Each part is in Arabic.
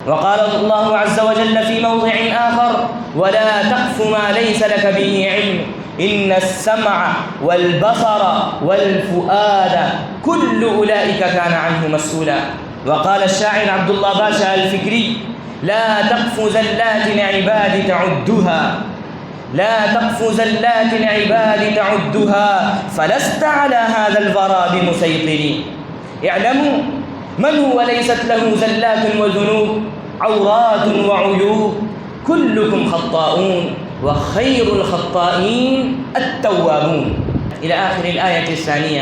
وقال الله عز وجل في موضع آخر: ولا تقف ما ليس لك به علم إن السمع والبصر والفؤاد كل أولئك كان عنه مسؤولا. وقال الشاعر عبد الله باشا الفكري: لا تقف زلات العباد تعدها، لا تقف زلات العباد تعدها، فلست على هذا الورى بمسيطر. اعلموا من هو ليست له زلات وذنوب، عورات وعيوب، كلكم خطاؤون وخير الخطائين التوابون، إلى آخر الآية الثانية.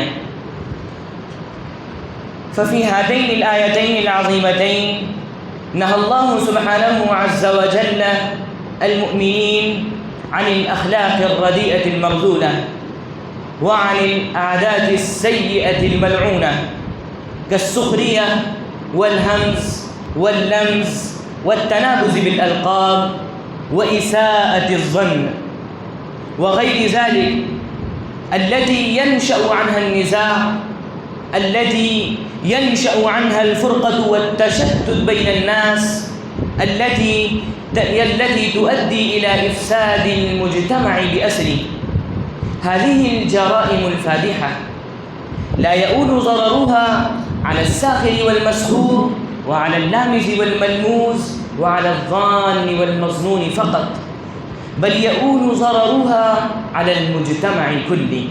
ففي هاتين الآيتين العظيمتين نهى الله سبحانه عز وجل المؤمنين عن الأخلاق الرديئة المرذولة وعن العادات السيئة الملعونة كالسخرية والهمز واللمز والتنابز بالألقاب وإساءة الظن وغير ذلك، التي ينشأ عنها النزاع، التي ينشأ عنها الفرقة والتشتت بين الناس، التي تؤدي إلى إفساد المجتمع بأسره. هذه الجرائم الفادحة لا يؤول ضررها على الساخر والمسخور وعلى اللامز والملموس وعلى الظان والمظنون فقط، بل يؤول ضررها على المجتمع كله.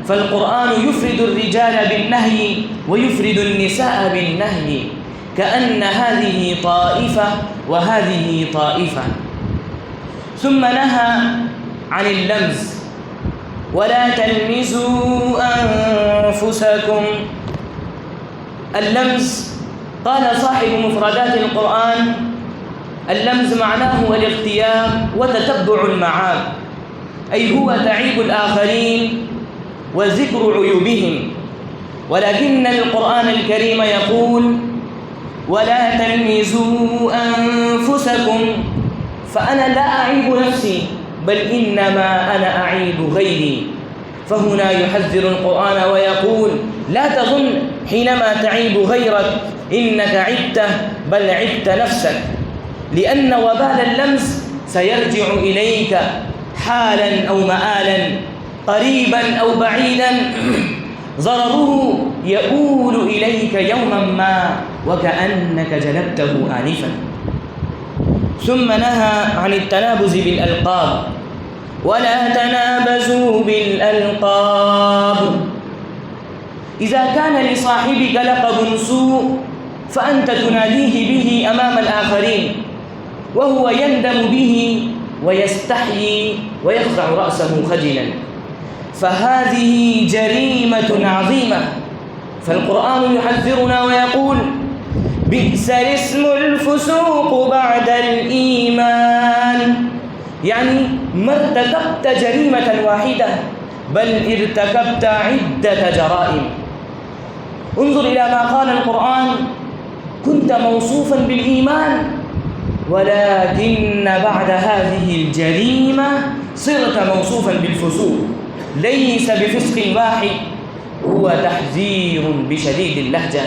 فالقرآن يفرد الرجال بالنهي ويفرد النساء بالنهي، كأن هذه طائفة وهذه طائفة. ثم نهى عن اللمز: ولا تلمزوا أنفسكم. اللمز قال صاحب مفردات القرآن: اللمز معناه الاغتياب وتتبع المعاب، أي هو تعيب الآخرين وذكر عيوبهم. ولكن القرآن الكريم يقول: ولا تلمزوا أنفسكم، فأنا لا أعيب نفسي بل إنما أنا أعيب غيري. فهنا يحذر القرآن ويقول: لا تظن حينما تعيب غيرك إنك عبته، بل عبت نفسك، لأن وبال اللمس سيرجع إليك حالا أو مآلا، قريبا أو بعيدا، ضرره يؤول إليك يوما ما وكأنك جلبته آنفا. ثم نهى عن التنابز بالألقاب: ولا تنابزوا بالألقاب. إذا كان لصاحبك لقب سوء فأنت تناديه به أمام الآخرين وهو يندم به ويستحيي ويخضع رأسه خجلا، فهذه جريمة عظيمة. فالقرآن يحذرنا ويقول: بئس الاسم الفسوق بعد الإيمان، يعني ما ارتكبت جريمة واحدة بل ارتكبت عدة جرائم. انظر إلى ما قال القرآن: كنت موصوفا بالإيمان ولكن بعد هذه الجريمة صرت موصوفا بالفسوق، ليس بفسق واحد، هو تحذير بشديد اللهجة.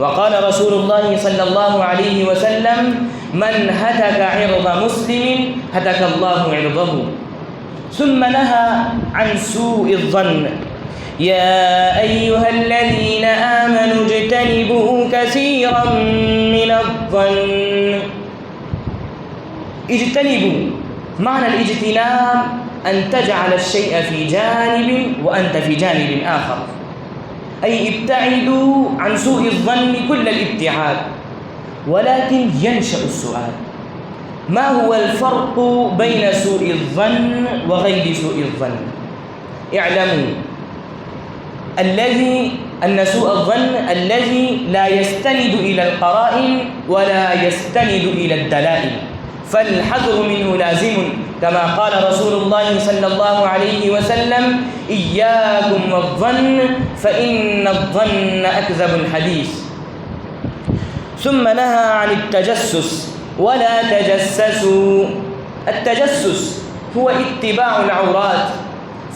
وقال رسول الله صلى الله عليه وسلم: من هتك عرض مسلم هتك الله عرضه. ثم نهى عن سوء الظن: يا أيها الذين آمنوا اجتنبوا كثيرا من الظن. اجتنبوا، معنى الاجتناب أن تجعل الشيء في جانب وأنت في جانب آخر، أي ابتعدوا عن سوء الظن كل الابتعاد. ولكن ينشأ السؤال: ما هو الفرق بين سوء الظن وغير سوء الظن؟ اعلموا أن سوء الظن الذي لا يستند إلى القرائن ولا يستند إلى الدلائل، فالحذر منه لازم، كما قال رسول الله صلى الله عليه وسلم: إياكم والظن فإن الظن أكذب الحديث. ثم نهى عن التجسس: ولا تجسسوا. التجسس هو اتباع العورات،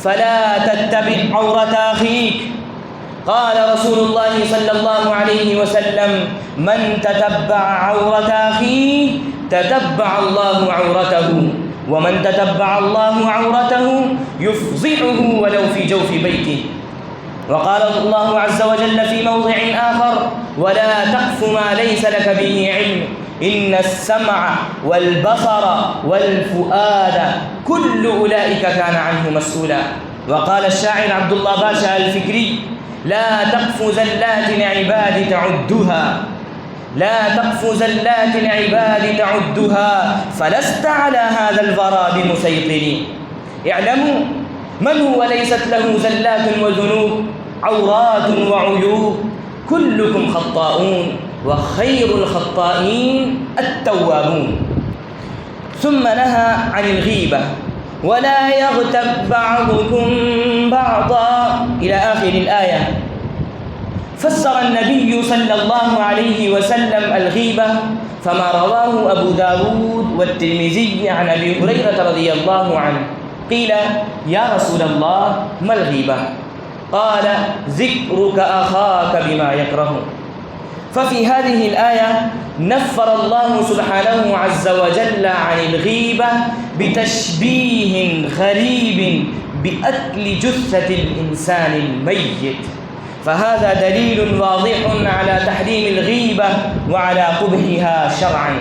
فلا تتبع عورة أخيك، قال رسول الله صلى الله عليه وسلم: من تتبع عورة أخيه تتبع الله عورته، ومن تتبع الله عورته يفضحه ولو في جوف بيته. وقال الله عز وجل في موضع آخر: ولا تقف ما ليس لك به علم إن السمع والبصر والفؤاد كل أولئك كان عنه مسؤولا. وقال الشاعر عبد الله باشا الفكري: لا تقف زلات العباد تعدها، لا تقف زلات العباد تعدها، فلست على هذا الورى بمسيطر. اعلموا من هو ليست له زلات وذنوب، عورات وعيوب، كلكم خطاؤون وخير الخطائين التوابون. ثم نهى عن الغيبة: ولا يغتب بعضكم بعضا إلى آخر الآية. فسر النبي صلى الله عليه وسلم الغيبة فما رواه أبو داود والترمذي عن أبي هريرة رضي الله عنه. قيل: يا رسول الله ما الغيبة؟ قال: ذكرك أخاك بما يكره. ففي هذه الآية نفر الله سبحانه عز وجل عن الغيبة بتشبيه غريب بأكل جثة الإنسان الميت، فهذا دليل واضح على تحريم الغيبة وعلى قبحها شرعا.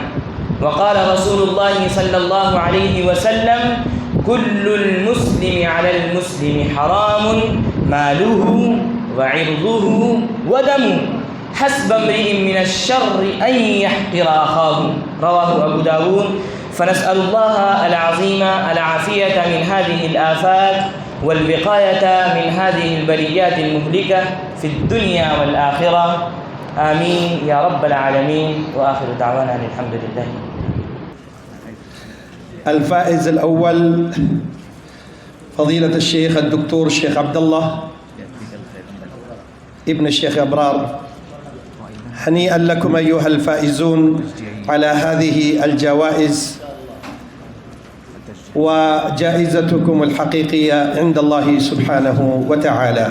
وقال رسول الله صلى الله عليه وسلم: كل المسلم على المسلم حرام ماله وعرضه ودمه، حسب امرئ من الشر أن يحقر أخاه. رواه أبو داود. فنسأل الله العظيم العافية من هذه الآفات والوقاية من هذه البليات المهلكة في الدنيا والآخرة. آمين يا رب العالمين. وآخر دعوانا الحمد لله. الفائز الأول فضيلة الشيخ الدكتور الشيخ عبد الله ابن الشيخ أبرار. هنيئا لكم أيها الفائزون على هذه الجوائز، وجائزتكم الحقيقية عند الله سبحانه وتعالى.